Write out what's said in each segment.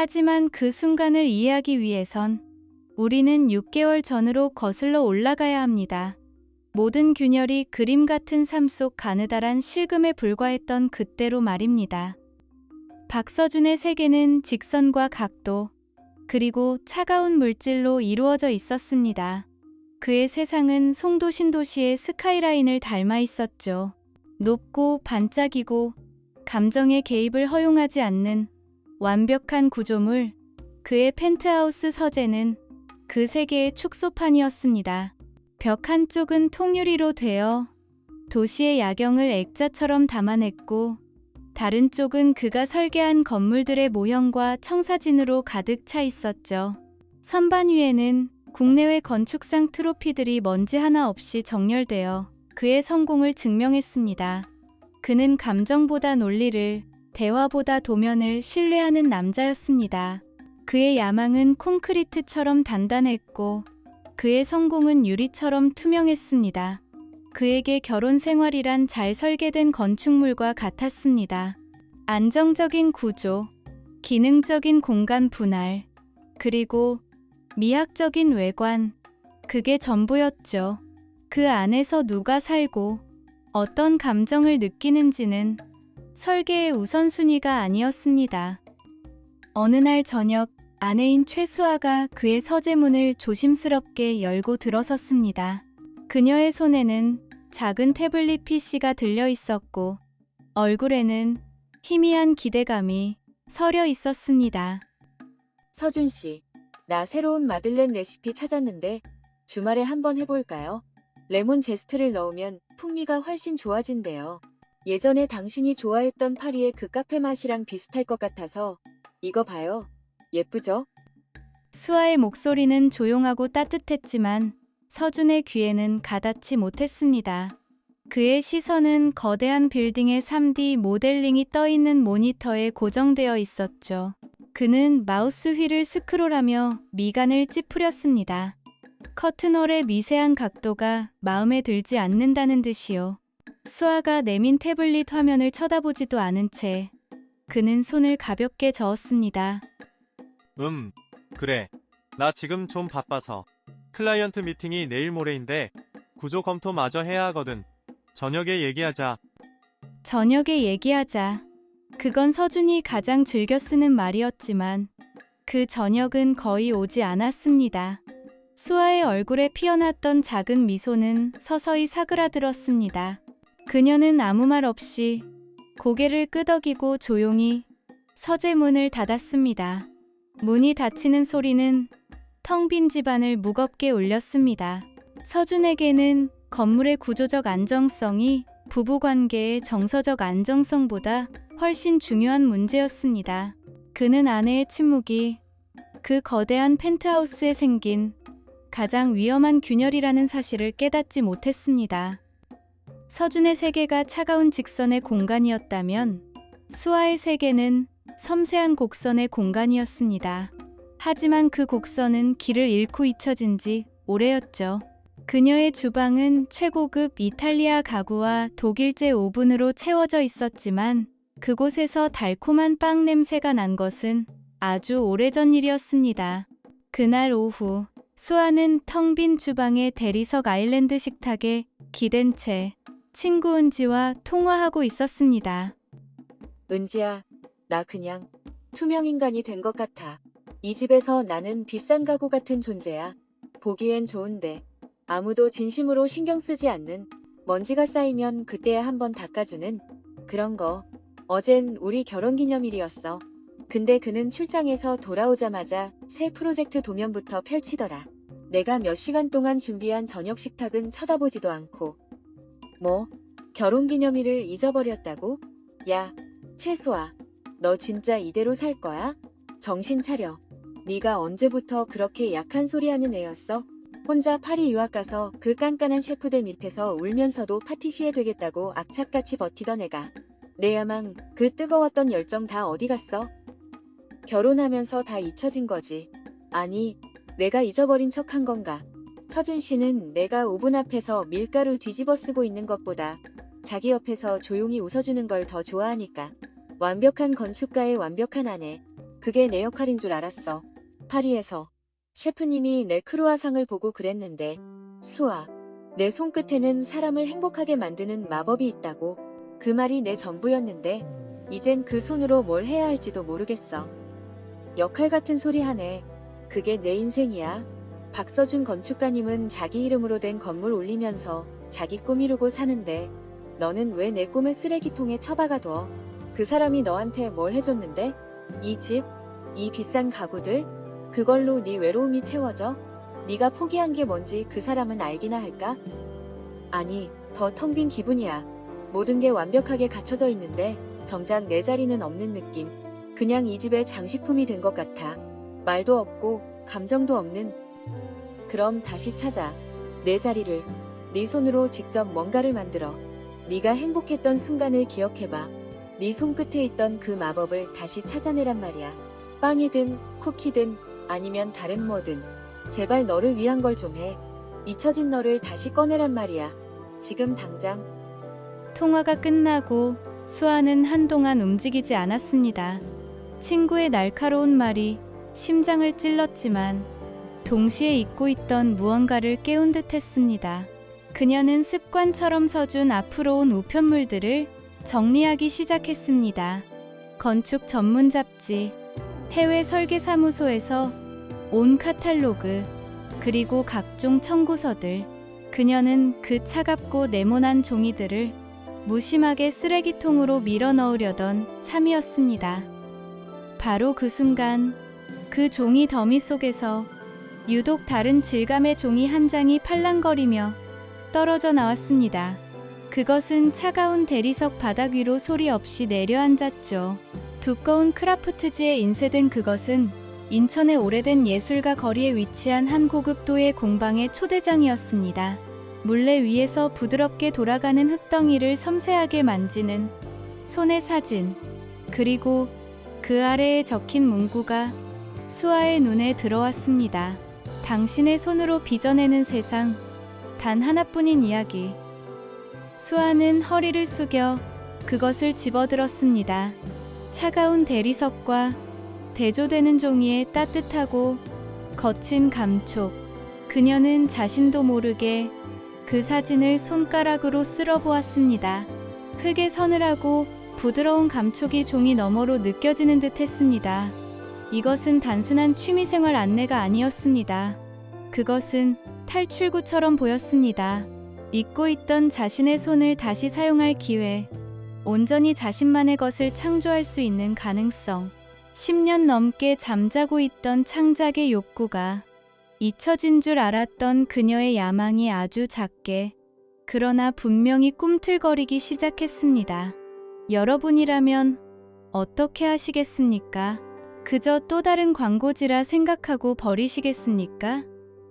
하지만 그 순간을 이해하기 위해선 우리는 6개월 전으로 거슬러 올라가야 합니다. 모든 균열이 그림 같은 삶 속 가느다란 실금에 불과했던 그때로 말입니다. 박서준의 세계는 직선과 각도, 그리고 차가운 물질로 이루어져 있었습니다. 그의 세상은 송도신도시의 스카이라인을 닮아 있었죠. 높고 반짝이고 감정의 개입을 허용하지 않는 완벽한 구조물, 그의 펜트하우스 서재는 그 세계의 축소판이었습니다. 벽 한쪽은 통유리로 되어 도시의 야경을 액자처럼 담아냈고, 다른 쪽은 그가 설계한 건물들의 모형과 청사진으로 가득 차 있었죠. 선반 위에는 국내외 건축상 트로피들이 먼지 하나 없이 정렬되어 그의 성공을 증명했습니다. 그는 감정보다 논리를, 대화보다 도면을 신뢰하는 남자였습니다. 그의 야망은 콘크리트처럼 단단했고 그의 성공은 유리처럼 투명했습니다. 그에게 결혼 생활이란 잘 설계된 건축물과 같았습니다. 안정적인 구조, 기능적인 공간 분할, 그리고 미학적인 외관, 그게 전부였죠. 그 안에서 누가 살고 어떤 감정을 느끼는지는 설계의 우선순위가 아니었습니다. 어느 날 저녁, 아내인 최수아가 그의 서재문을 조심스럽게 열고 들어섰습니다. 그녀의 손에는 작은 태블릿 PC가 들려 있었고 얼굴에는 희미한 기대감이 서려 있었습니다. 서준 씨, 나 새로운 마들렌 레시피 찾았는데 주말에 한번 해볼까요? 레몬 제스트를 넣으면 풍미가 훨씬 좋아진대요. 예전에 당신이 좋아했던 파리의 그 카페 맛이랑 비슷할 것 같아서 이거 봐요. 예쁘죠? 수아의 목소리는 조용하고 따뜻했지만 서준의 귀에는 가닿지 못했습니다. 그의 시선은 거대한 빌딩의 3D 모델링이 떠있는 모니터에 고정되어 있었죠. 그는 마우스 휠을 스크롤하며 미간을 찌푸렸습니다. 커튼홀의 미세한 각도가 마음에 들지 않는다는 듯이요. 수아가 내민 태블릿 화면을 쳐다보지도 않은 채 그는 손을 가볍게 저었습니다. 그래. 나 지금 좀 바빠서. 클라이언트 미팅이 내일 모레인데 구조 검토 마저 해야 하거든. 저녁에 얘기하자. 저녁에 얘기하자. 그건 서준이 가장 즐겨 쓰는 말이었지만 그 저녁은 거의 오지 않았습니다. 수아의 얼굴에 피어났던 작은 미소는 서서히 사그라들었습니다. 그녀는 아무 말 없이 고개를 끄덕이고 조용히 서재문을 닫았습니다. 문이 닫히는 소리는 텅 빈 집안을 무겁게 울렸습니다. 서준에게는 건물의 구조적 안정성이 부부관계의 정서적 안정성보다 훨씬 중요한 문제였습니다. 그는 아내의 침묵이 그 거대한 펜트하우스에 생긴 가장 위험한 균열이라는 사실을 깨닫지 못했습니다. 서준의 세계가 차가운 직선의 공간이었다면 수아의 세계는 섬세한 곡선의 공간이었습니다. 하지만 그 곡선은 길을 잃고 잊혀진 지 오래였죠. 그녀의 주방은 최고급 이탈리아 가구와 독일제 오븐으로 채워져 있었지만 그곳에서 달콤한 빵 냄새가 난 것은 아주 오래전 일이었습니다. 그날 오후, 수아는 텅 빈 주방의 대리석 아일랜드 식탁에 기댄 채 친구 은지와 통화하고 있었습니다. 은지야, 나 그냥 투명인간이 된 것 같아. 이 집에서 나는 비싼 가구 같은 존재야. 보기엔 좋은데 아무도 진심으로 신경 쓰지 않는, 먼지가 쌓이면 그때야 한번 닦아주는 그런 거. 어젠 우리 결혼기념일이었어. 근데 그는 출장에서 돌아오자마자 새 프로젝트 도면부터 펼치더라. 내가 몇 시간 동안 준비한 저녁 식탁은 쳐다보지도 않고. 뭐? 결혼기념일을 잊어버렸다고? 야, 최수아, 너 진짜 이대로 살 거야? 정신 차려. 네가 언제부터 그렇게 약한 소리 하는 애였어? 혼자 파리 유학 가서 그 깐깐한 셰프들 밑에서 울면서도 파티시에 되겠다고 악착같이 버티던 애가. 내 야망, 그 뜨거웠던 열정 다 어디 갔어? 결혼하면서 다 잊혀진 거지. 아니, 내가 잊어버린 척한 건가? 서준 씨는 내가 오븐 앞에서 밀가루 뒤집어 쓰고 있는 것보다 자기 옆에서 조용히 웃어주는 걸 더 좋아하니까. 완벽한 건축가의 완벽한 아내. 그게 내 역할인 줄 알았어. 파리에서 셰프님이 내 크루아상을 보고 그랬는데, 수아, 내 손끝에는 사람을 행복하게 만드는 마법이 있다고. 그 말이 내 전부였는데 이젠 그 손으로 뭘 해야 할지도 모르겠어. 역할 같은 소리 하네. 그게 내 인생이야. 박서준 건축가님은 자기 이름으로 된 건물 올리면서 자기 꿈 이루고 사는데 너는 왜 내 꿈을 쓰레기통에 처박아둬? 그 사람이 너한테 뭘 해줬는데? 이 집? 이 비싼 가구들? 그걸로 네 외로움이 채워져? 네가 포기한 게 뭔지 그 사람은 알기나 할까? 아니, 더 텅 빈 기분이야. 모든 게 완벽하게 갖춰져 있는데 정작 내 자리는 없는 느낌. 그냥 이 집의 장식품이 된 것 같아. 말도 없고 감정도 없는. 그럼 다시 찾아. 내 자리를. 네 손으로 직접 뭔가를 만들어. 네가 행복했던 순간을 기억해봐. 네 손끝에 있던 그 마법을 다시 찾아내란 말이야. 빵이든 쿠키든 아니면 다른 뭐든. 제발 너를 위한 걸 좀 해. 잊혀진 너를 다시 꺼내란 말이야. 지금 당장. 통화가 끝나고 수아는 한동안 움직이지 않았습니다. 친구의 날카로운 말이 심장을 찔렀지만 동시에 잊고 있던 무언가를 깨운 듯 했습니다. 그녀는 습관처럼 서준 앞으로 온 우편물들을 정리하기 시작했습니다. 건축 전문 잡지, 해외 설계사무소에서 온 카탈로그, 그리고 각종 청구서들. 그녀는 그 차갑고 네모난 종이들을 무심하게 쓰레기통으로 밀어 넣으려던 참이었습니다. 바로 그 순간 그 종이 더미 속에서 유독 다른 질감의 종이 한 장이 팔랑거리며 떨어져 나왔습니다. 그것은 차가운 대리석 바닥 위로 소리 없이 내려앉았죠. 두꺼운 크라프트지에 인쇄된 그것은 인천의 오래된 예술가 거리에 위치한 한 고급도의 공방의 초대장이었습니다. 물레 위에서 부드럽게 돌아가는 흙덩이를 섬세하게 만지는 손의 사진, 그리고 그 아래에 적힌 문구가 수아의 눈에 들어왔습니다. 당신의 손으로 빚어내는 세상, 단 하나뿐인 이야기. 수아는 허리를 숙여 그것을 집어들었습니다. 차가운 대리석과 대조되는 종이의 따뜻하고 거친 감촉. 그녀는 자신도 모르게 그 사진을 손가락으로 쓸어보았습니다. 흙의 서늘하고 부드러운 감촉이 종이 너머로 느껴지는 듯 했습니다. 이것은 단순한 취미생활 안내가 아니었습니다. 그것은 탈출구처럼 보였습니다. 잊고 있던 자신의 손을 다시 사용할 기회, 온전히 자신만의 것을 창조할 수 있는 가능성, 10년 넘게 잠자고 있던 창작의 욕구가 잊혀진 줄 알았던 그녀의 야망이 아주 작게, 그러나 분명히 꿈틀거리기 시작했습니다. 여러분이라면 어떻게 하시겠습니까? 그저 또 다른 광고지라 생각하고 버리시겠습니까?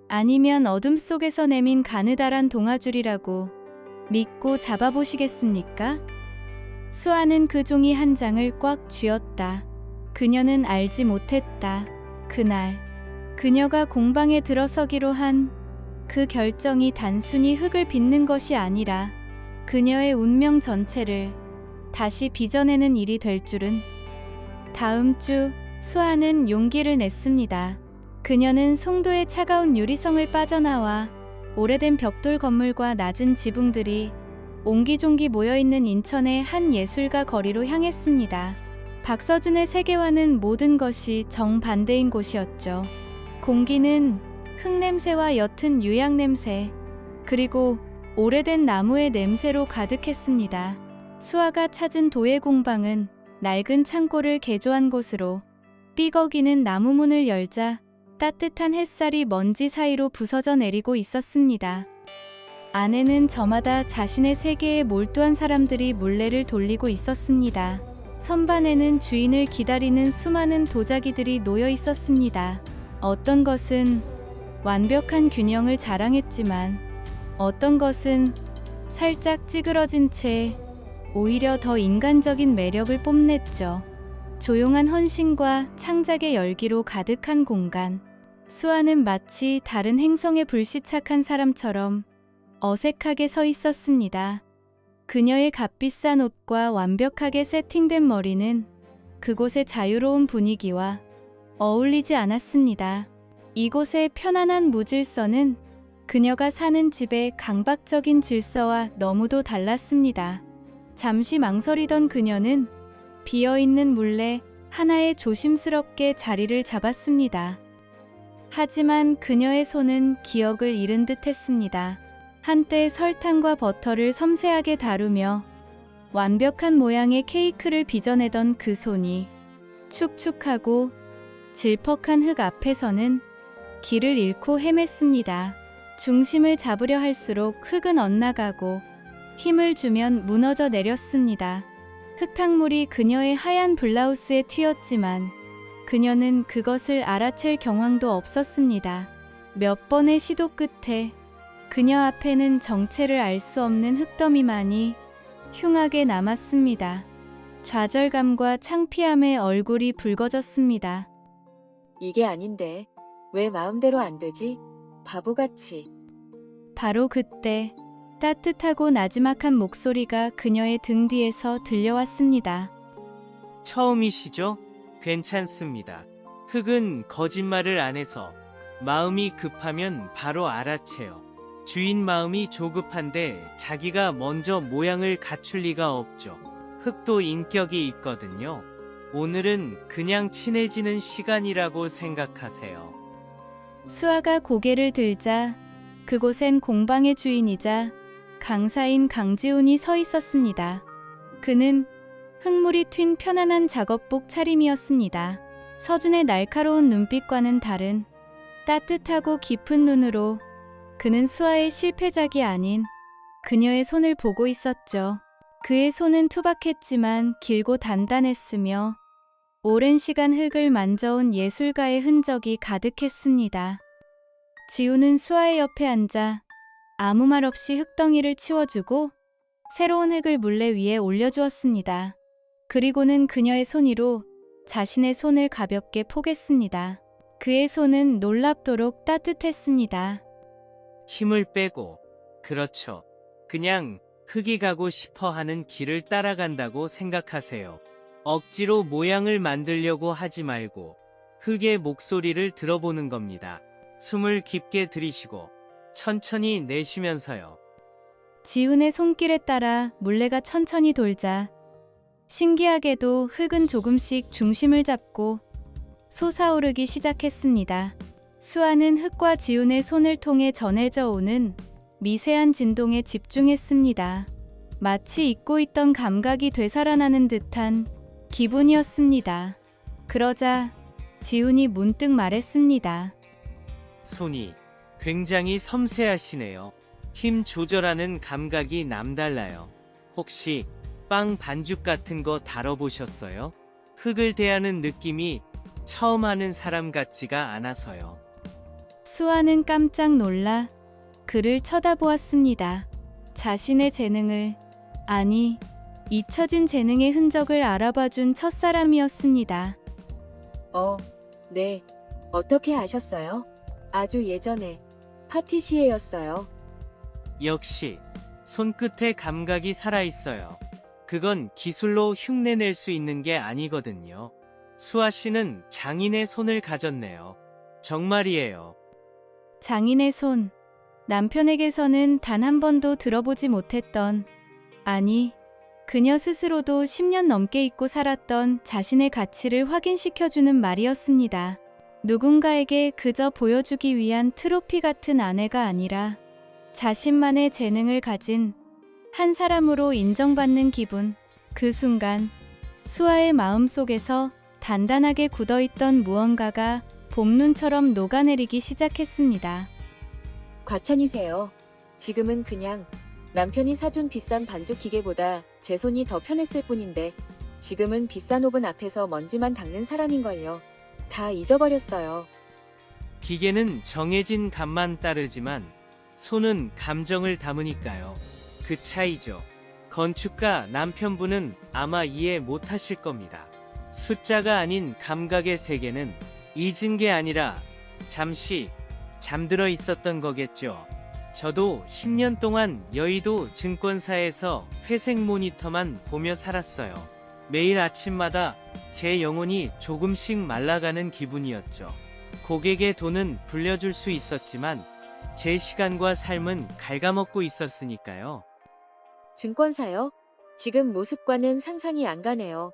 아니면 어둠 속에서 내민 가느다란 동아줄이라고 믿고 잡아보시겠습니까? 수아는 그 종이 한 장을 꽉 쥐었다. 그녀는 알지 못했다. 그날 그녀가 공방에 들어서기로 한 그 결정이 단순히 흙을 빚는 것이 아니라 그녀의 운명 전체를 다시 빚어내는 일이 될 줄은. 다음 주 수아는 용기를 냈습니다. 그녀는 송도의 차가운 유리성을 빠져나와 오래된 벽돌 건물과 낮은 지붕들이 옹기종기 모여있는 인천의 한 예술가 거리로 향했습니다. 박서준의 세계와는 모든 것이 정반대인 곳이었죠. 공기는 흙냄새와 옅은 유향냄새, 그리고 오래된 나무의 냄새로 가득했습니다. 수아가 찾은 도예 공방은 낡은 창고를 개조한 곳으로, 삐걱이는 나무 문을 열자 따뜻한 햇살이 먼지 사이로 부서져 내리고 있었습니다. 안에는 저마다 자신의 세계에 몰두한 사람들이 물레를 돌리고 있었습니다. 선반에는 주인을 기다리는 수많은 도자기들이 놓여 있었습니다. 어떤 것은 완벽한 균형을 자랑했지만 어떤 것은 살짝 찌그러진 채 오히려 더 인간적인 매력을 뽐냈죠. 조용한 헌신과 창작의 열기로 가득한 공간. 수아는 마치 다른 행성에 불시착한 사람처럼 어색하게 서 있었습니다. 그녀의 값비싼 옷과 완벽하게 세팅된 머리는 그곳의 자유로운 분위기와 어울리지 않았습니다. 이곳의 편안한 무질서는 그녀가 사는 집의 강박적인 질서와 너무도 달랐습니다. 잠시 망설이던 그녀는 비어있는 물레 하나에 조심스럽게 자리를 잡았습니다. 하지만 그녀의 손은 기억을 잃은 듯 했습니다. 한때 설탕과 버터를 섬세하게 다루며 완벽한 모양의 케이크를 빚어내던 그 손이 축축하고 질퍽한 흙 앞에서는 길을 잃고 헤맸습니다. 중심을 잡으려 할수록 흙은 엇나가고 힘을 주면 무너져 내렸습니다. 흙탕물이 그녀의 하얀 블라우스에 튀었지만 그녀는 그것을 알아챌 경황도 없었습니다. 몇 번의 시도 끝에 그녀 앞에는 정체를 알 수 없는 흙더미만이 흉하게 남았습니다. 좌절감과 창피함에 얼굴이 붉어졌습니다. 이게 아닌데 왜 마음대로 안 되지? 바보같이. 바로 그때 따뜻하고 나지막한 목소리가 그녀의 등 뒤에서 들려왔습니다. 처음이시죠? 괜찮습니다. 흙은 거짓말을 안 해서 마음이 급하면 바로 알아채요. 주인 마음이 조급한데 자기가 먼저 모양을 갖출 리가 없죠. 흙도 인격이 있거든요. 오늘은 그냥 친해지는 시간이라고 생각하세요. 수아가 고개를 들자 그곳엔 공방의 주인이자 강사인 강지훈이 서 있었습니다. 그는 흙물이 튄 편안한 작업복 차림이었습니다. 서준의 날카로운 눈빛과는 다른 따뜻하고 깊은 눈으로 그는 수아의 실패작이 아닌 그녀의 손을 보고 있었죠. 그의 손은 투박했지만 길고 단단했으며 오랜 시간 흙을 만져온 예술가의 흔적이 가득했습니다. 지우는 수아의 옆에 앉아 아무 말 없이 흙덩이를 치워주고 새로운 흙을 물레 위에 올려주었습니다. 그리고는 그녀의 손위로 자신의 손을 가볍게 포겠습니다. 그의 손은 놀랍도록 따뜻했습니다. 힘을 빼고, 그렇죠. 그냥 흙이 가고 싶어 하는 길을 따라간다고 생각하세요. 억지로 모양을 만들려고 하지 말고 흙의 목소리를 들어보는 겁니다. 숨을 깊게 들이쉬고 천천히 내쉬면서요. 지훈의 손길에 따라 물레가 천천히 돌자 신기하게도 흙은 조금씩 중심을 잡고 솟아오르기 시작했습니다. 수아는 흙과 지훈의 손을 통해 전해져 오는 미세한 진동에 집중했습니다. 마치 잊고 있던 감각이 되살아나는 듯한 기분이었습니다. 그러자 지훈이 문득 말했습니다. 손이 굉장히 섬세하시네요. 힘 조절하는 감각이 남달라요. 혹시 빵 반죽 같은 거 다뤄보셨어요? 흙을 대하는 느낌이 처음 하는 사람 같지가 않아서요. 수아는 깜짝 놀라 그를 쳐다보았습니다. 자신의 재능을, 아니, 잊혀진 재능의 흔적을 알아봐준 첫사람이었습니다. 네. 어떻게 아셨어요? 아주 예전에 파티시에였어요. 역시 손끝에 감각이 살아있어요. 그건 기술로 흉내낼 수 있는 게 아니거든요. 수아 씨는 장인의 손을 가졌네요. 정말이에요. 장인의 손, 남편에게서는 단 한 번도 들어보지 못했던, 아니, 그녀 스스로도 10년 넘게 잊고 살았던 자신의 가치를 확인시켜주는 말이었습니다. 누군가에게 그저 보여주기 위한 트로피 같은 아내가 아니라 자신만의 재능을 가진 한 사람으로 인정받는 기분. 그 순간 수아의 마음속에서 단단하게 굳어있던 무언가가 봄눈처럼 녹아내리기 시작했습니다. 과찬이세요. 지금은 그냥 남편이 사준 비싼 반죽 기계보다 제 손이 더 편했을 뿐인데 지금은 비싼 오븐 앞에서 먼지만 닦는 사람인걸요. 다 잊어버렸어요. 기계는 정해진 값만 따르지만 손은 감정을 담으니까요. 그 차이죠. 건축가 남편분은 아마 이해 못하실 겁니다. 숫자가 아닌 감각의 세계는 잊은 게 아니라 잠시 잠들어 있었던 거겠죠. 저도 10년 동안 여의도 증권사에서 회색 모니터만 보며 살았어요. 매일 아침마다 제 영혼이 조금씩 말라가는 기분이었죠. 고객의 돈은 불려줄 수 있었지만 제 시간과 삶은 갉아먹고 있었으니까요. 증권사요? 지금 모습과는 상상이 안 가네요.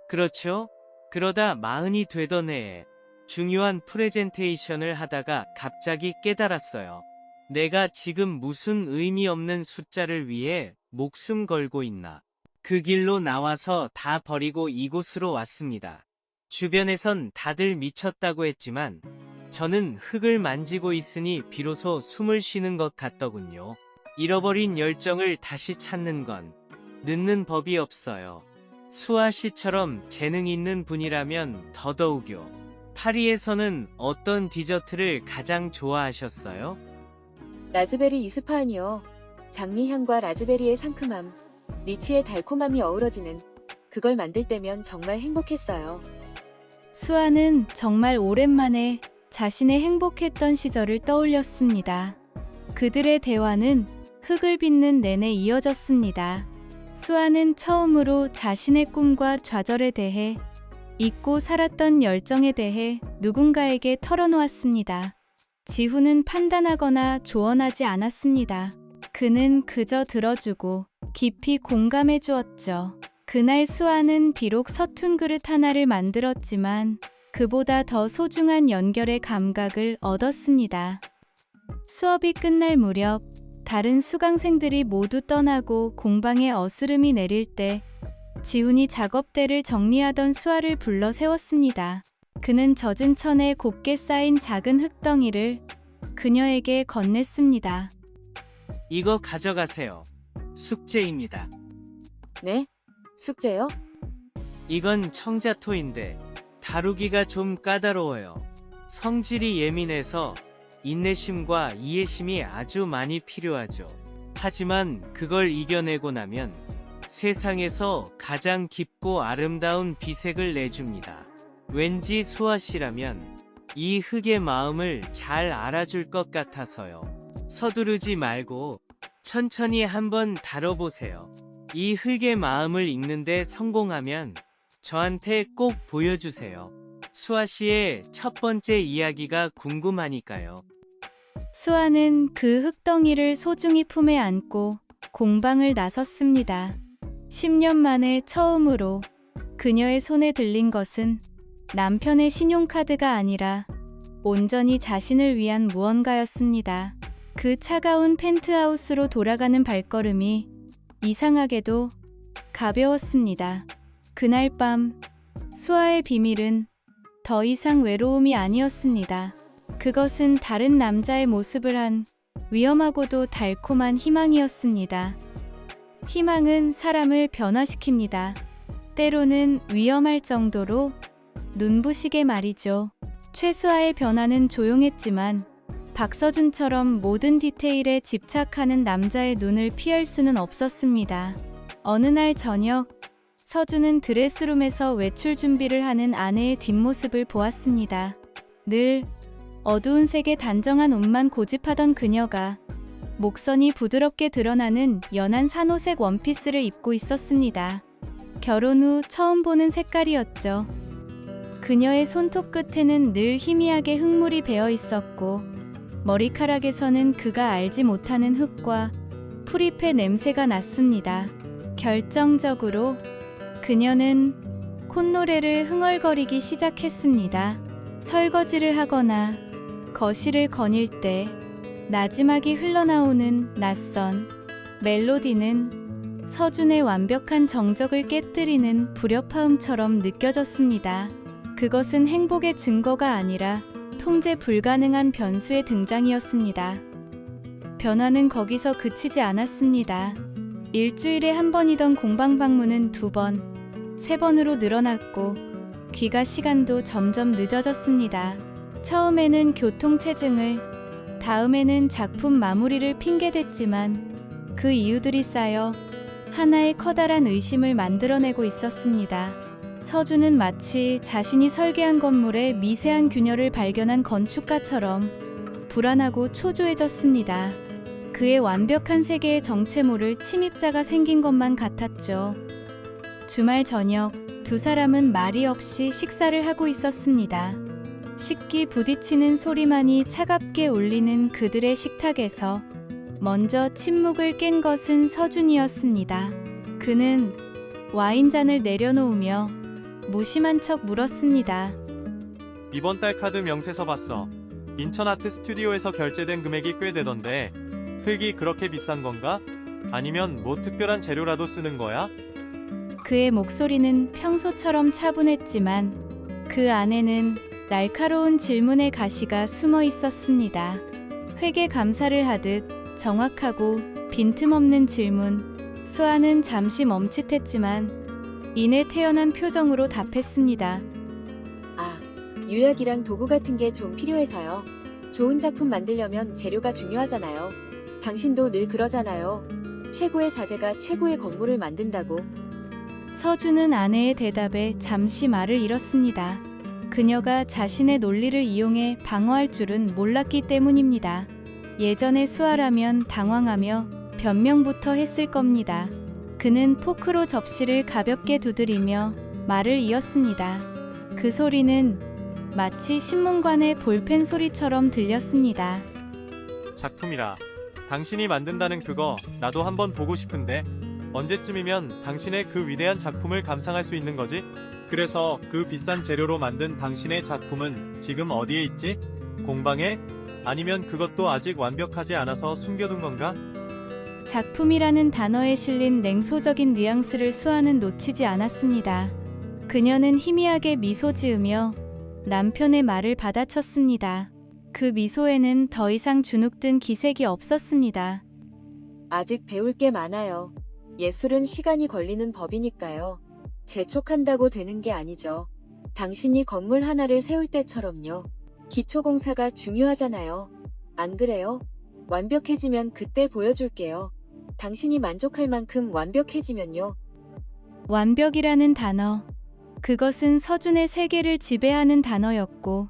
그렇죠? 그러다 40이 되던 해에 중요한 프레젠테이션을 하다가 갑자기 깨달았어요. 내가 지금 무슨 의미 없는 숫자를 위해 목숨 걸고 있나. 그 길로 나와서 다 버리고 이곳으로 왔습니다. 주변에선 다들 미쳤다고 했지만 저는 흙을 만지고 있으니 비로소 숨을 쉬는 것 같더군요. 잃어버린 열정을 다시 찾는 건 늦는 법이 없어요. 수아 씨처럼 재능 있는 분이라면 더더욱요. 파리에서는 어떤 디저트를 가장 좋아하셨어요? 라즈베리 이스파한이요. 장미향과 라즈베리의 상큼함, 리치의 달콤함이 어우러지는 그걸 만들 때면 정말 행복했어요. 수아는 정말 오랜만에 자신의 행복했던 시절을 떠올렸습니다. 그들의 대화는 흙을 빚는 내내 이어졌습니다. 수아는 처음으로 자신의 꿈과 좌절에 대해, 잊고 살았던 열정에 대해 누군가에게 털어놓았습니다. 지훈은 판단하거나 조언하지 않았습니다. 그는 그저 들어주고 깊이 공감해 주었죠. 그날 수아는 비록 서툰 그릇 하나를 만들었지만 그보다 더 소중한 연결의 감각을 얻었습니다. 수업이 끝날 무렵 다른 수강생들이 모두 떠나고 공방에 어스름이 내릴 때 지훈이 작업대를 정리하던 수아를 불러 세웠습니다. 그는 젖은 천에 곱게 쌓인 작은 흙덩이를 그녀에게 건넸습니다. 이거 가져가세요. 숙제입니다. 네? 숙제요? 이건 청자토인데 다루기가 좀 까다로워요. 성질이 예민해서 인내심과 이해심이 아주 많이 필요하죠. 하지만 그걸 이겨내고 나면 세상에서 가장 깊고 아름다운 비색을 내줍니다. 왠지 수아 씨라면 이 흙의 마음을 잘 알아줄 것 같아서요. 서두르지 말고 천천히 한번 다뤄보세요. 이 흙의 마음을 읽는데 성공하면 저한테 꼭 보여주세요. 수아 씨의 첫 번째 이야기가 궁금하니까요. 수아는 그 흙덩이를 소중히 품에 안고 공방을 나섰습니다. 10년 만에 처음으로 그녀의 손에 들린 것은 남편의 신용카드가 아니라 온전히 자신을 위한 무언가였습니다. 그 차가운 펜트하우스로 돌아가는 발걸음이 이상하게도 가벼웠습니다. 그날 밤 수아의 비밀은 더 이상 외로움이 아니었습니다. 그것은 다른 남자의 모습을 한 위험하고도 달콤한 희망이었습니다. 희망은 사람을 변화시킵니다. 때로는 위험할 정도로 눈부시게 말이죠. 최수아의 변화는 조용했지만 박서준처럼 모든 디테일에 집착하는 남자의 눈을 피할 수는 없었습니다. 어느 날 저녁, 서준은 드레스룸에서 외출 준비를 하는 아내의 뒷모습을 보았습니다. 늘 어두운 색의 단정한 옷만 고집하던 그녀가 목선이 부드럽게 드러나는 연한 산호색 원피스를 입고 있었습니다. 결혼 후 처음 보는 색깔이었죠. 그녀의 손톱 끝에는 늘 희미하게 흙물이 배어 있었고 머리카락에서는 그가 알지 못하는 흙과 풀잎의 냄새가 났습니다. 결정적으로 그녀는 콧노래를 흥얼거리기 시작했습니다. 설거지를 하거나 거실을 거닐 때 나지막이 흘러나오는 낯선 멜로디는 서준의 완벽한 정적을 깨뜨리는 불협화음처럼 느껴졌습니다. 그것은 행복의 증거가 아니라 통제 불가능한 변수의 등장이었습니다. 변화는 거기서 그치지 않았습니다. 일주일에 한 번이던 공방 방문은 2번, 3번으로 늘어났고 귀가 시간도 점점 늦어졌습니다. 처음에는 교통체증을, 다음에는 작품 마무리를 핑계댔지만 그 이유들이 쌓여 하나의 커다란 의심을 만들어내고 있었습니다. 서준은 마치 자신이 설계한 건물의 미세한 균열을 발견한 건축가처럼 불안하고 초조해졌습니다. 그의 완벽한 세계의 정체 모를 침입자가 생긴 것만 같았죠. 주말 저녁 두 사람은 말이 없이 식사를 하고 있었습니다. 식기 부딪히는 소리만이 차갑게 울리는 그들의 식탁에서 먼저 침묵을 깬 것은 서준이었습니다. 그는 와인잔을 내려놓으며 무심한 척 물었습니다. 이번 달 카드 명세서 봤어. 인천 아트 스튜디오에서 결제된 금액이 꽤 되던데 흙이 그렇게 비싼 건가? 아니면 뭐 특별한 재료라도 쓰는 거야? 그의 목소리는 평소처럼 차분했지만 그 안에는 날카로운 질문의 가시가 숨어 있었습니다. 회계 감사를 하듯 정확하고 빈틈없는 질문. 수아는 잠시 멈칫했지만 이내 태연한 표정으로 답했습니다. 아, 유약이랑 도구 같은 게 좀 필요해서요. 좋은 작품 만들려면 재료가 중요하잖아요. 당신도 늘 그러잖아요. 최고의 자재가 최고의 건물을 만든다고. 서준은 아내의 대답에 잠시 말을 잃었습니다. 그녀가 자신의 논리를 이용해 방어할 줄은 몰랐기 때문입니다. 예전의 수아라면 당황하며 변명부터 했을 겁니다. 그는 포크로 접시를 가볍게 두드리며 말을 이었습니다. 그 소리는 마치 신문관의 볼펜 소리처럼 들렸습니다. 작품이라. 당신이 만든다는 그거 나도 한번 보고 싶은데 언제쯤이면 당신의 그 위대한 작품을 감상할 수 있는 거지? 그래서 그 비싼 재료로 만든 당신의 작품은 지금 어디에 있지? 공방에? 아니면 그것도 아직 완벽하지 않아서 숨겨둔 건가? 작품이라는 단어에 실린 냉소적인 뉘앙스를 수아는 놓치지 않았습니다. 그녀는 희미하게 미소 지으며 남편의 말을 받아쳤습니다. 그 미소에는 더 이상 주눅든 기색이 없었습니다. 아직 배울 게 많아요. 예술은 시간이 걸리는 법이니까요. 재촉한다고 되는 게 아니죠. 당신이 건물 하나를 세울 때처럼요. 기초공사가 중요하잖아요. 안 그래요? 완벽해지면 그때 보여줄게요. 당신이 만족할 만큼 완벽해지면요. 완벽이라는 단어. 그것은 서준의 세계를 지배하는 단어였고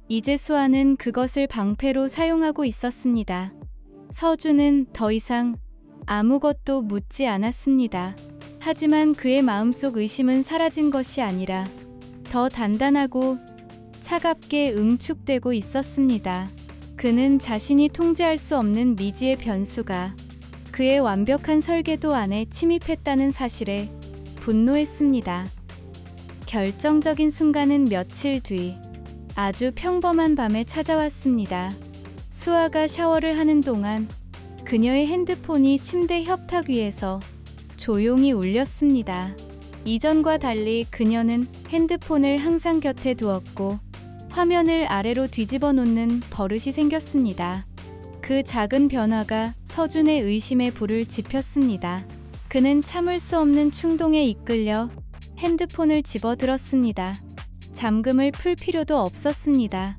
이제 수아는 그것을 방패로 사용하고 있었습니다. 서준은 더 이상 아무것도 묻지 않았습니다. 하지만 그의 마음속 의심은 사라진 것이 아니라 더 단단하고 차갑게 응축되고 있었습니다. 그는 자신이 통제할 수 없는 미지의 변수가 그의 완벽한 설계도 안에 침입했다는 사실에 분노했습니다. 결정적인 순간은 며칠 뒤 아주 평범한 밤에 찾아왔습니다. 수아가 샤워를 하는 동안 그녀의 핸드폰이 침대 협탁 위에서 조용히 울렸습니다. 이전과 달리 그녀는 핸드폰을 항상 곁에 두었고 화면을 아래로 뒤집어 놓는 버릇이 생겼습니다. 그 작은 변화가 서준의 의심에 불을 지폈습니다. 그는 참을 수 없는 충동에 이끌려 핸드폰을 집어들었습니다. 잠금을 풀 필요도 없었습니다.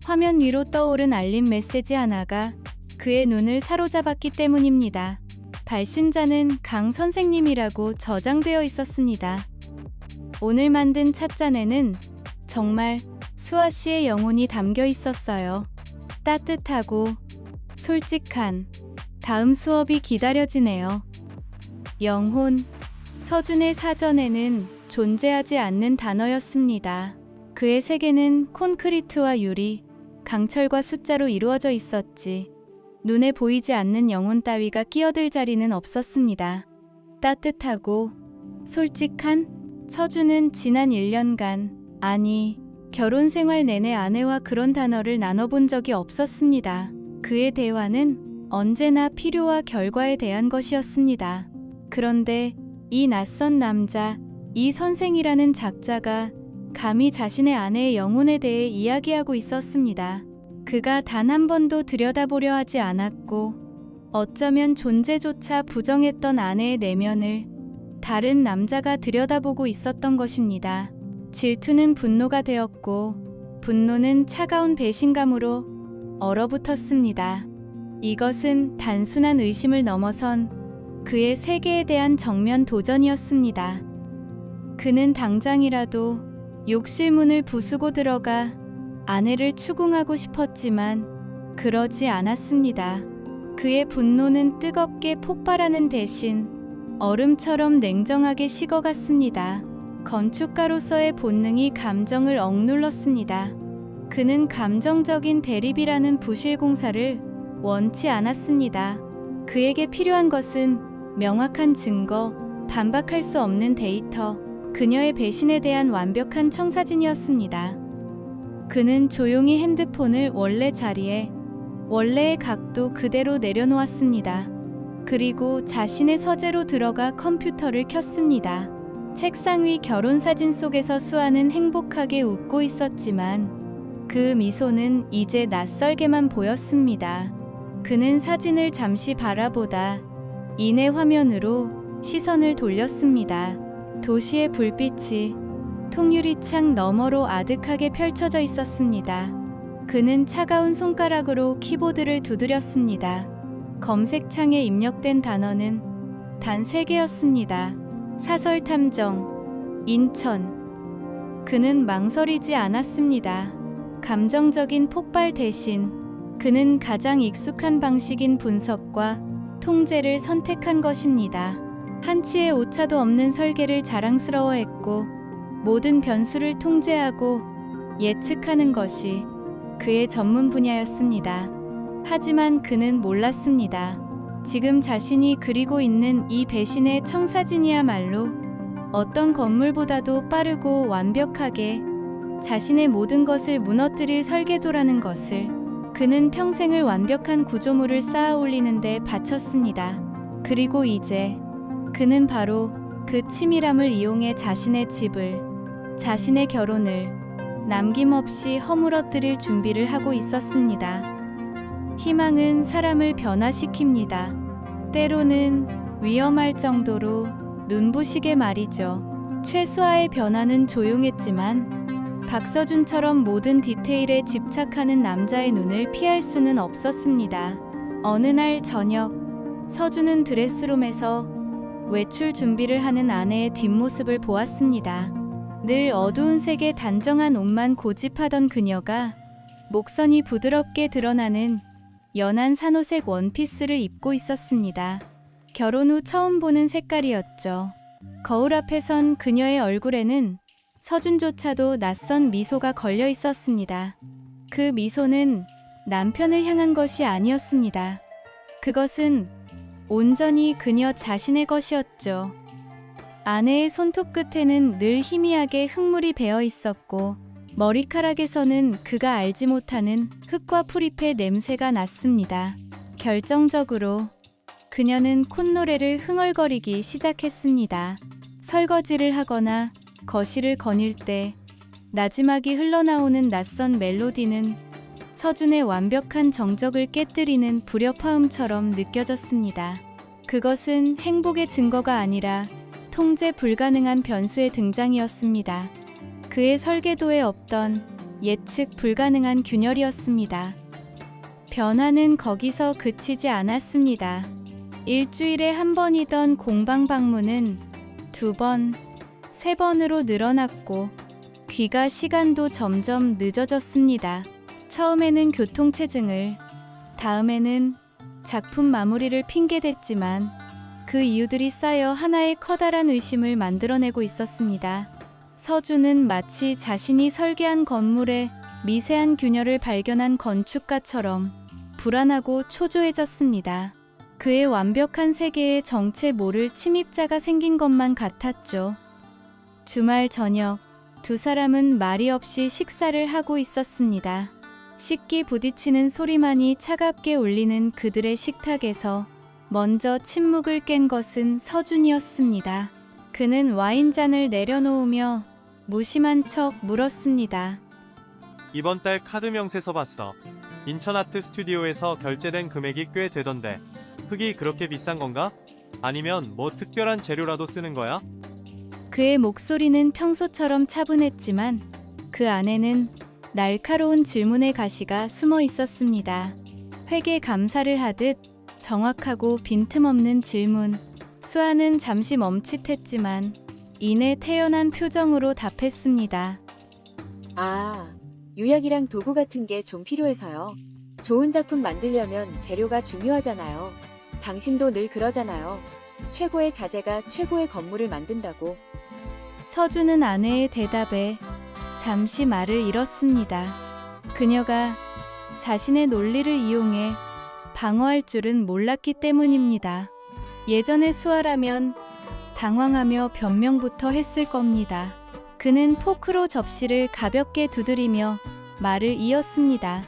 화면 위로 떠오른 알림 메시지 하나가 그의 눈을 사로잡았기 때문입니다. 발신자는 강 선생님이라고 저장되어 있었습니다. 오늘 만든 찻잔에는 정말 수아 씨의 영혼이 담겨 있었어요. 따뜻하고 솔직한 다음 수업이 기다려지네요. 영혼. 서준의 사전에는 존재하지 않는 단어였습니다. 그의 세계는 콘크리트와 유리, 강철과 숫자로 이루어져 있었지. 눈에 보이지 않는 영혼 따위가 끼어들 자리는 없었습니다. 따뜻하고 솔직한 서준은 지난 1년간, 아니, 결혼 생활 내내 아내와 그런 단어를 나눠본 적이 없었습니다. 그의 대화는 언제나 필요와 결과에 대한 것이었습니다. 그런데 이 낯선 남자, 이 선생이라는 작자가 감히 자신의 아내의 영혼에 대해 이야기하고 있었습니다. 그가 단 한 번도 들여다보려 하지 않았고 어쩌면 존재조차 부정했던 아내의 내면을 다른 남자가 들여다보고 있었던 것입니다. 질투는 분노가 되었고 분노는 차가운 배신감으로 얼어붙었습니다. 이것은 단순한 의심을 넘어선 그의 세계에 대한 정면 도전이었습니다. 그는 당장이라도 욕실문을 부수고 들어가 아내를 추궁하고 싶었지만 그러지 않았습니다. 그의 분노는 뜨겁게 폭발하는 대신 얼음처럼 냉정하게 식어갔습니다. 건축가로서의 본능이 감정을 억눌렀습니다. 그는 감정적인 대립이라는 부실 공사를 원치 않았습니다. 그에게 필요한 것은 명확한 증거, 반박할 수 없는 데이터, 그녀의 배신에 대한 완벽한 청사진이었습니다. 그는 조용히 핸드폰을 원래 자리에, 원래의 각도 그대로 내려놓았습니다. 그리고 자신의 서재로 들어가 컴퓨터를 켰습니다. 책상 위 결혼사진 속에서 수아는 행복하게 웃고 있었지만 그 미소는 이제 낯설게만 보였습니다. 그는 사진을 잠시 바라보다 이내 화면으로 시선을 돌렸습니다. 도시의 불빛이 통유리창 너머로 아득하게 펼쳐져 있었습니다. 그는 차가운 손가락으로 키보드를 두드렸습니다. 검색창에 입력된 단어는 단 3개였습니다. 사설탐정, 인천. 그는 망설이지 않았습니다. 감정적인 폭발 대신 그는 가장 익숙한 방식인 분석과 통제를 선택한 것입니다. 한치의 오차도 없는 설계를 자랑스러워했고 모든 변수를 통제하고 예측하는 것이 그의 전문 분야였습니다. 하지만 그는 몰랐습니다. 지금 자신이 그리고 있는 이 배신의 청사진이야말로 어떤 건물보다도 빠르고 완벽하게 자신의 모든 것을 무너뜨릴 설계도라는 것을 그는 평생을 완벽한 구조물을 쌓아 올리는 데 바쳤습니다. 그리고 이제 그는 바로 그 치밀함을 이용해 자신의 집을, 자신의 결혼을 남김없이 허물어뜨릴 준비를 하고 있었습니다. 희망은 사람을 변화시킵니다. 때로는 위험할 정도로 눈부시게 말이죠. 최수아의 변화는 조용했지만 박서준처럼 모든 디테일에 집착하는 남자의 눈을 피할 수는 없었습니다. 어느 날 저녁, 서준은 드레스룸에서 외출 준비를 하는 아내의 뒷모습을 보았습니다. 늘 어두운 색의 단정한 옷만 고집하던 그녀가 목선이 부드럽게 드러나는 연한 산호색 원피스를 입고 있었습니다. 결혼 후 처음 보는 색깔이었죠. 거울 앞에 선 그녀의 얼굴에는 서준조차도 낯선 미소가 걸려 있었습니다. 그 미소는 남편을 향한 것이 아니었습니다. 그것은 온전히 그녀 자신의 것이었죠. 아내의 손톱 끝에는 늘 희미하게 흙물이 배어 있었고 머리카락에서는 그가 알지 못하는 흙과 풀잎의 냄새가 났습니다. 결정적으로 그녀는 콧노래를 흥얼거리기 시작했습니다. 설거지를 하거나 거실을 거닐 때 나지막이 흘러나오는 낯선 멜로디는 서준의 완벽한 정적을 깨뜨리는 불협화음처럼 느껴졌습니다. 그것은 행복의 증거가 아니라 통제 불가능한 변수의 등장이었습니다. 그의 설계도에 없던 예측 불가능한 균열이었습니다. 변화는 거기서 그치지 않았습니다. 일주일에 한 번이던 공방 방문은 2번, 3번으로 늘어났고 귀가 시간도 점점 늦어졌습니다. 처음에는 교통체증을, 다음에는 작품 마무리를 핑계댔지만 그 이유들이 쌓여 하나의 커다란 의심을 만들어내고 있었습니다. 서준은 마치 자신이 설계한 건물의 미세한 균열을 발견한 건축가처럼 불안하고 초조해졌습니다. 그의 완벽한 세계에 정체 모를 침입자가 생긴 것만 같았죠. 주말 저녁, 두 사람은 말이 없이 식사를 하고 있었습니다. 식기 부딪히는 소리만이 차갑게 울리는 그들의 식탁에서 먼저 침묵을 깬 것은 서준이었습니다. 그는 와인잔을 내려놓으며 무심한 척 물었습니다. 이번 달 카드 명세서 봤어. 인천 아트 스튜디오에서 결제된 금액이 꽤 되던데 흙이 그렇게 비싼 건가? 아니면 뭐 특별한 재료라도 쓰는 거야? 그의 목소리는 평소처럼 차분했지만 그 안에는 날카로운 질문의 가시가 숨어 있었습니다. 회계 감사를 하듯 정확하고 빈틈없는 질문. 수아는 잠시 멈칫했지만 이내 태연한 표정으로 답했습니다. 아, 유약이랑 도구 같은 게 좀 필요해서요. 좋은 작품 만들려면 재료가 중요하잖아요. 당신도 늘 그러잖아요. 최고의 자재가 최고의 건물을 만든다고. 서준은 아내의 대답에 잠시 말을 잃었습니다. 그녀가 자신의 논리를 이용해 방어할 줄은 몰랐기 때문입니다. 예전의 수아라면 당황하며 변명부터 했을 겁니다. 그는 포크로 접시를 가볍게 두드리며 말을 이었습니다.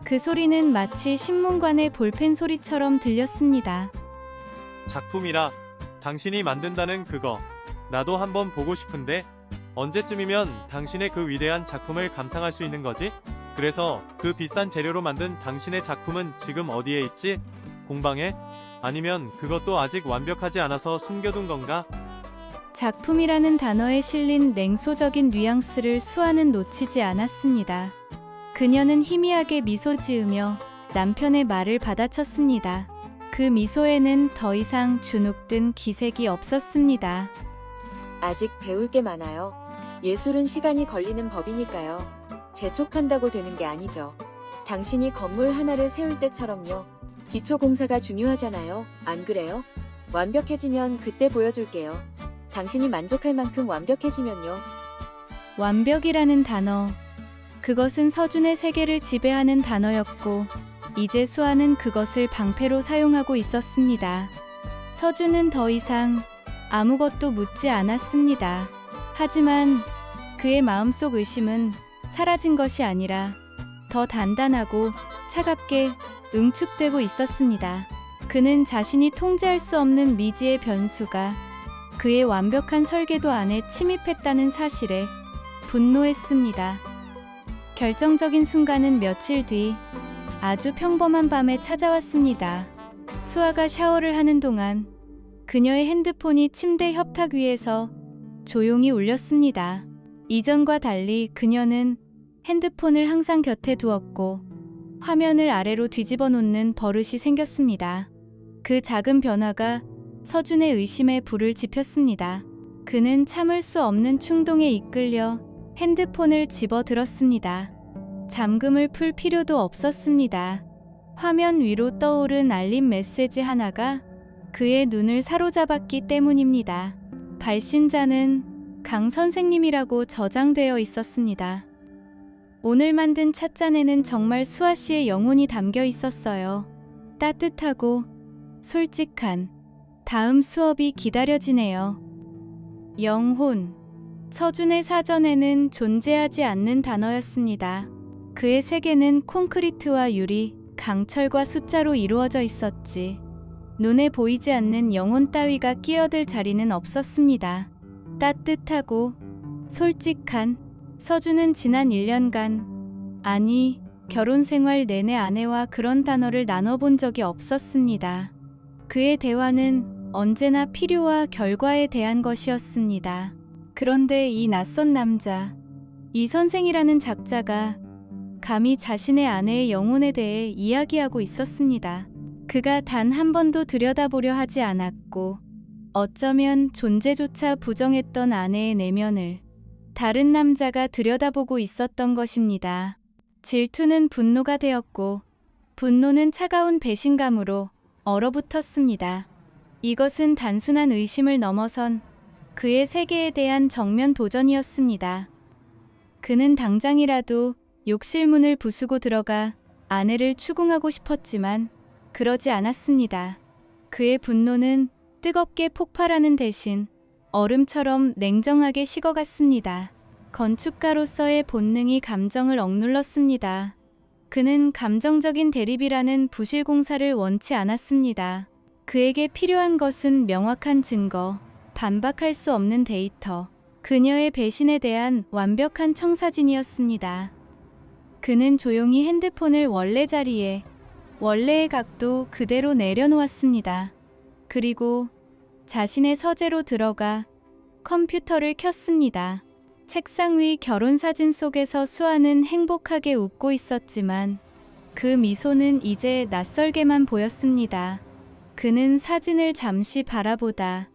그 소리는 마치 신문관의 볼펜 소리처럼 들렸습니다. 작품이라 당신이 만든다는 그거 나도 한번 보고 싶은데 언제쯤이면 당신의 그 위대한 작품을 감상할 수 있는 거지? 그래서 그 비싼 재료로 만든 당신의 작품은 지금 어디에 있지? 공방에? 아니면 그것도 아직 완벽하지 않아서 숨겨둔 건가? 작품이라는 단어에 실린 냉소적인 뉘앙스를 수아는 놓치지 않았습니다. 그녀는 희미하게 미소 지으며 남편의 말을 받아쳤습니다. 그 미소에는 더 이상 주눅든 기색이 없었습니다. 아직 배울 게 많아요. 예술은 시간이 걸리는 법이니까요. 재촉한다고 되는 게 아니죠. 당신이 건물 하나를 세울 때처럼요. 기초 공사가 중요하잖아요. 안 그래요? 완벽해지면 그때 보여줄게요. 당신이 만족할 만큼 완벽해지면요. 완벽이라는 단어. 그것은 서준의 세계를 지배하는 단어였고 이제 수아는 그것을 방패로 사용하고 있었습니다. 서준은 더 이상 아무것도 묻지 않았습니다. 하지만 그의 마음속 의심은 사라진 것이 아니라 더 단단하고 차갑게 응축되고 있었습니다. 그는 자신이 통제할 수 없는 미지의 변수가 그의 완벽한 설계도 안에 침입했다는 사실에 분노했습니다. 결정적인 순간은 며칠 뒤 아주 평범한 밤에 찾아왔습니다. 수아가 샤워를 하는 동안 그녀의 핸드폰이 침대 협탁 위에서 조용히 울렸습니다. 이전과 달리 그녀는 핸드폰을 항상 곁에 두었고 화면을 아래로 뒤집어 놓는 버릇이 생겼습니다. 그 작은 변화가 서준의 의심에 불을 지폈습니다. 그는 참을 수 없는 충동에 이끌려 핸드폰을 집어들었습니다. 잠금을 풀 필요도 없었습니다. 화면 위로 떠오른 알림 메시지 하나가 그의 눈을 사로잡았기 때문입니다. 발신자는 강 선생님이라고 저장되어 있었습니다. 오늘 만든 찻잔에는 정말 수아 씨의 영혼이 담겨 있었어요. 따뜻하고 솔직한 다음 수업이 기다려지네요. 영혼. 서준의 사전에는 존재하지 않는 단어였습니다. 그의 세계는 콘크리트와 유리, 강철과 숫자로 이루어져 있었지. 눈에 보이지 않는 영혼 따위가 끼어들 자리는 없었습니다. 따뜻하고 솔직한 서준은 지난 1년간, 아니, 결혼 생활 내내 아내와 그런 단어를 나눠본 적이 없었습니다. 그의 대화는 언제나 필요와 결과에 대한 것이었습니다. 그런데 이 낯선 남자, 이 선생이라는 작자가 감히 자신의 아내의 영혼에 대해 이야기하고 있었습니다. 그가 단 한 번도 들여다보려 하지 않았고 어쩌면 존재조차 부정했던 아내의 내면을 다른 남자가 들여다보고 있었던 것입니다. 질투는 분노가 되었고 분노는 차가운 배신감으로 얼어붙었습니다. 이것은 단순한 의심을 넘어선 그의 세계에 대한 정면 도전이었습니다. 그는 당장이라도 욕실문을 부수고 들어가 아내를 추궁하고 싶었지만 그러지 않았습니다. 그의 분노는 뜨겁게 폭발하는 대신 얼음처럼 냉정하게 식어갔습니다. 건축가로서의 본능이 감정을 억눌렀습니다. 그는 감정적인 대립이라는 부실 공사를 원치 않았습니다. 그에게 필요한 것은 명확한 증거, 반박할 수 없는 데이터, 그녀의 배신에 대한 완벽한 청사진이었습니다. 그는 조용히 핸드폰을 원래 자리에, 원래의 각도 그대로 내려놓았습니다. 그리고 자신의 서재로 들어가 컴퓨터를 켰습니다. 책상 위 결혼사진 속에서 수아는 행복하게 웃고 있었지만 그 미소는 이제 낯설게만 보였습니다. 그는 사진을 잠시 바라보다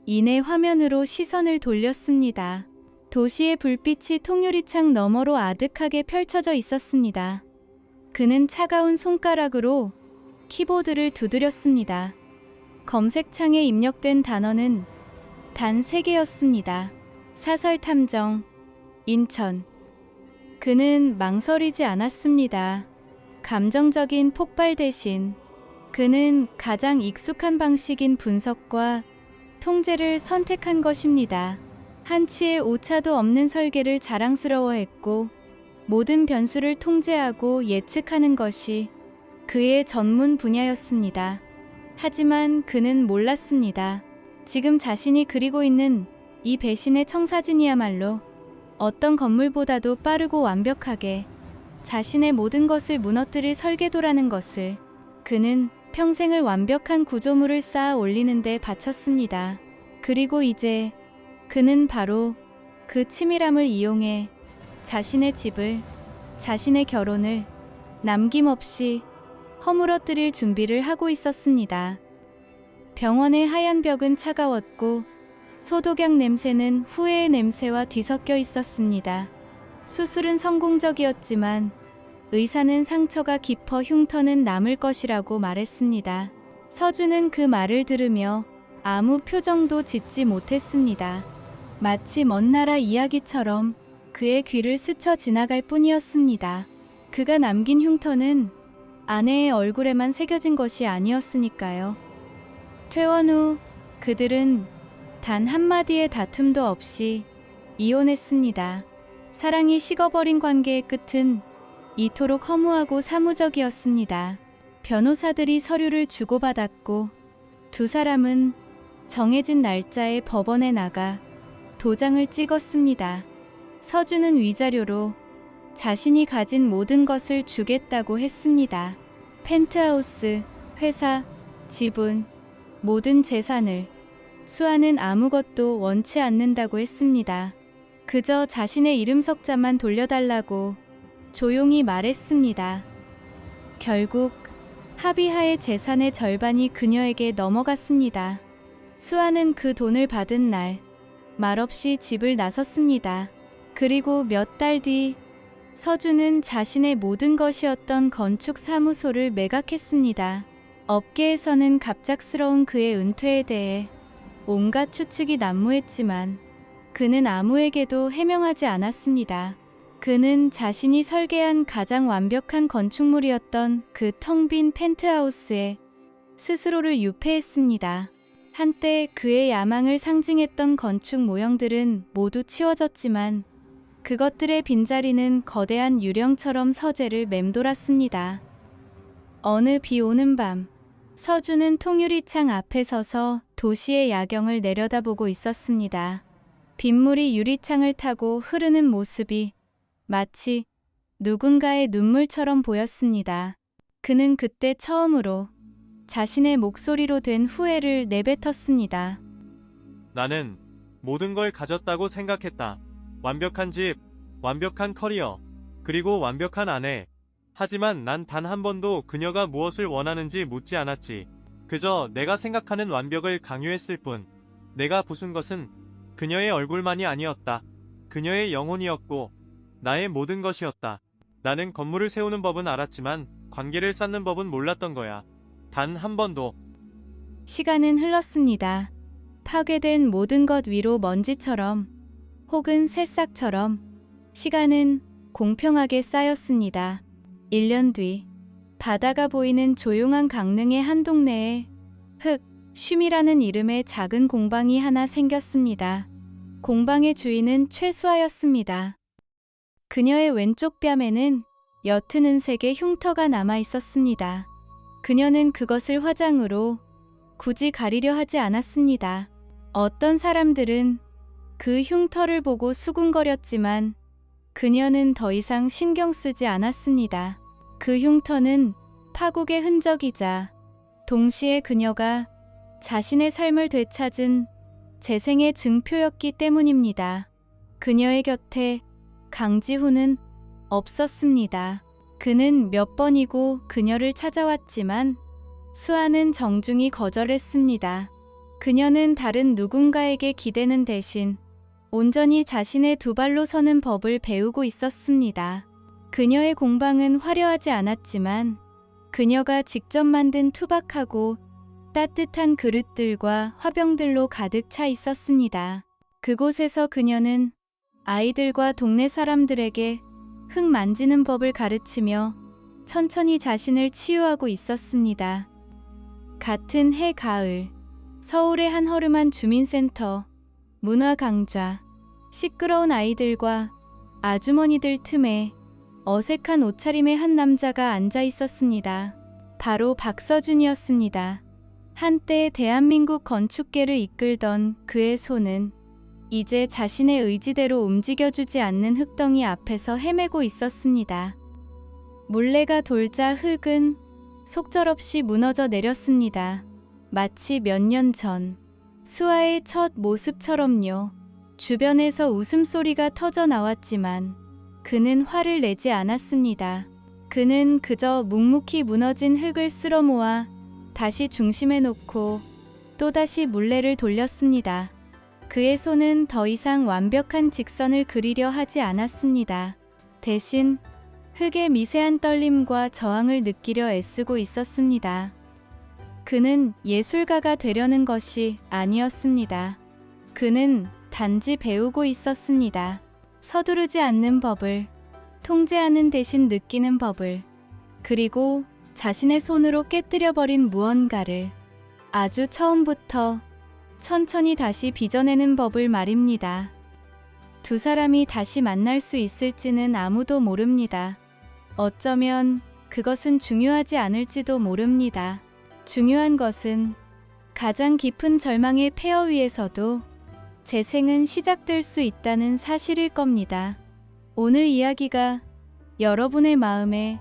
이내 화면으로 시선을 돌렸습니다. 도시의 불빛이 통유리창 너머로 아득하게 펼쳐져 있었습니다. 그는 차가운 손가락으로 키보드를 두드렸습니다. 검색창에 입력된 단어는 단 3개였습니다. 사설탐정, 인천. 그는 망설이지 않았습니다. 감정적인 폭발 대신 그는 가장 익숙한 방식인 분석과 통제를 선택한 것입니다. 한치의 오차도 없는 설계를 자랑스러워했고 모든 변수를 통제하고 예측하는 것이 그의 전문 분야였습니다. 하지만 그는 몰랐습니다. 지금 자신이 그리고 있는 이 배신의 청사진이야말로 어떤 건물보다도 빠르고 완벽하게 자신의 모든 것을 무너뜨릴 설계도라는 것을 그는 평생을 완벽한 구조물을 쌓아 올리는 데 바쳤습니다. 그리고 이제 그는 바로 그 치밀함을 이용해 자신의 집을, 자신의 결혼을 남김없이 허물어뜨릴 준비를 하고 있었습니다. 병원의 하얀 벽은 차가웠고 소독약 냄새는 후회의 냄새와 뒤섞여 있었습니다. 수술은 성공적이었지만 의사는 상처가 깊어 흉터는 남을 것이라고 말했습니다. 서준은 그 말을 들으며 아무 표정도 짓지 못했습니다. 마치 먼 나라 이야기처럼 그의 귀를 스쳐 지나갈 뿐이었습니다. 그가 남긴 흉터는 아내의 얼굴에만 새겨진 것이 아니었으니까요. 퇴원 후 그들은 단 한마디의 다툼도 없이 이혼했습니다. 사랑이 식어버린 관계의 끝은 이토록 허무하고 사무적이었습니다. 변호사들이 서류를 주고받았고 두 사람은 정해진 날짜에 법원에 나가 도장을 찍었습니다. 서준은 위자료로 자신이 가진 모든 것을 주겠다고 했습니다. 펜트하우스, 회사, 지분, 모든 재산을. 수아는 아무것도 원치 않는다고 했습니다. 그저 자신의 이름 석자만 돌려달라고 조용히 말했습니다. 결국 합의하에 재산의 절반이 그녀에게 넘어갔습니다. 수아는 그 돈을 받은 날 말없이 집을 나섰습니다. 그리고 몇 달 뒤 서준은 자신의 모든 것이었던 건축 사무소를 매각했습니다. 업계에서는 갑작스러운 그의 은퇴에 대해 온갖 추측이 난무했지만 그는 아무에게도 해명하지 않았습니다. 그는 자신이 설계한 가장 완벽한 건축물이었던 그 텅 빈 펜트하우스에 스스로를 유폐했습니다. 한때 그의 야망을 상징했던 건축 모형들은 모두 치워졌지만 그것들의 빈자리는 거대한 유령처럼 서재를 맴돌았습니다. 어느 비 오는 밤, 서준은 통유리창 앞에 서서 도시의 야경을 내려다보고 있었습니다. 빗물이 유리창을 타고 흐르는 모습이 마치 누군가의 눈물처럼 보였습니다. 그는 그때 처음으로 자신의 목소리로 된 후회를 내뱉었습니다. 나는 모든 걸 가졌다고 생각했다. 완벽한 집, 완벽한 커리어, 그리고 완벽한 아내. 하지만 난 단 한 번도 그녀가 무엇을 원하는지 묻지 않았지. 그저 내가 생각하는 완벽을 강요했을 뿐. 내가 부순 것은 그녀의 얼굴만이 아니었다. 그녀의 영혼이었고 나의 모든 것이었다. 나는 건물을 세우는 법은 알았지만 관계를 쌓는 법은 몰랐던 거야. 단 한 번도. 시간은 흘렀습니다. 파괴된 모든 것 위로 먼지처럼 혹은 새싹처럼 시간은 공평하게 쌓였습니다. 1년 뒤 바다가 보이는 조용한 강릉의 한 동네에 쉼이라는 이름의 작은 공방이 하나 생겼습니다. 공방의 주인은 최수아였습니다. 그녀의 왼쪽 뺨에는 옅은 은색의 흉터가 남아 있었습니다. 그녀는 그것을 화장으로 굳이 가리려 하지 않았습니다. 어떤 사람들은 그 흉터를 보고 수군거렸지만 그녀는 더 이상 신경 쓰지 않았습니다. 그 흉터는 파국의 흔적이자 동시에 그녀가 자신의 삶을 되찾은 재생의 증표였기 때문입니다. 그녀의 곁에 강지훈은 없었습니다. 그는 몇 번이고 그녀를 찾아왔지만 수아는 정중히 거절했습니다. 그녀는 다른 누군가에게 기대는 대신 온전히 자신의 두 발로 서는 법을 배우고 있었습니다. 그녀의 공방은 화려하지 않았지만 그녀가 직접 만든 투박하고 따뜻한 그릇들과 화병들로 가득 차 있었습니다. 그곳에서 그녀는 아이들과 동네 사람들에게 흙 만지는 법을 가르치며 천천히 자신을 치유하고 있었습니다. 같은 해 가을, 서울의 한 허름한 주민센터, 문화강좌, 시끄러운 아이들과 아주머니들 틈에 어색한 옷차림의 한 남자가 앉아 있었습니다. 바로 박서준이었습니다. 한때 대한민국 건축계를 이끌던 그의 손은 이제 자신의 의지대로 움직여주지 않는 흙덩이 앞에서 헤매고 있었습니다. 물레가 돌자 흙은 속절없이 무너져 내렸습니다. 마치 몇 년 전 수아의 첫 모습처럼요. 주변에서 웃음소리가 터져 나왔지만 그는 화를 내지 않았습니다. 그는 그저 묵묵히 무너진 흙을 쓸어 모아 다시 중심에 놓고 또다시 물레를 돌렸습니다. 그의 손은 더 이상 완벽한 직선을 그리려 하지 않았습니다. 대신 흙의 미세한 떨림과 저항을 느끼려 애쓰고 있었습니다. 그는 예술가가 되려는 것이 아니었습니다. 그는 단지 배우고 있었습니다. 서두르지 않는 법을, 통제하는 대신 느끼는 법을, 그리고 자신의 손으로 깨뜨려버린 무언가를 아주 처음부터 천천히 다시 빚어내는 법을 말입니다. 두 사람이 다시 만날 수 있을지는 아무도 모릅니다. 어쩌면 그것은 중요하지 않을지도 모릅니다. 중요한 것은 가장 깊은 절망의 폐허 위에서도 재생은 시작될 수 있다는 사실일 겁니다. 오늘 이야기가 여러분의 마음에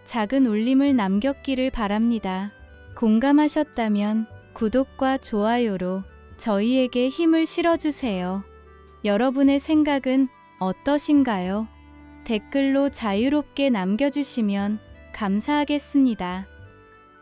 작은 울림을 남겼기를 바랍니다. 공감하셨다면 구독과 좋아요로 저희에게 힘을 실어주세요. 여러분의 생각은 어떠신가요? 댓글로 자유롭게 남겨주시면 감사하겠습니다.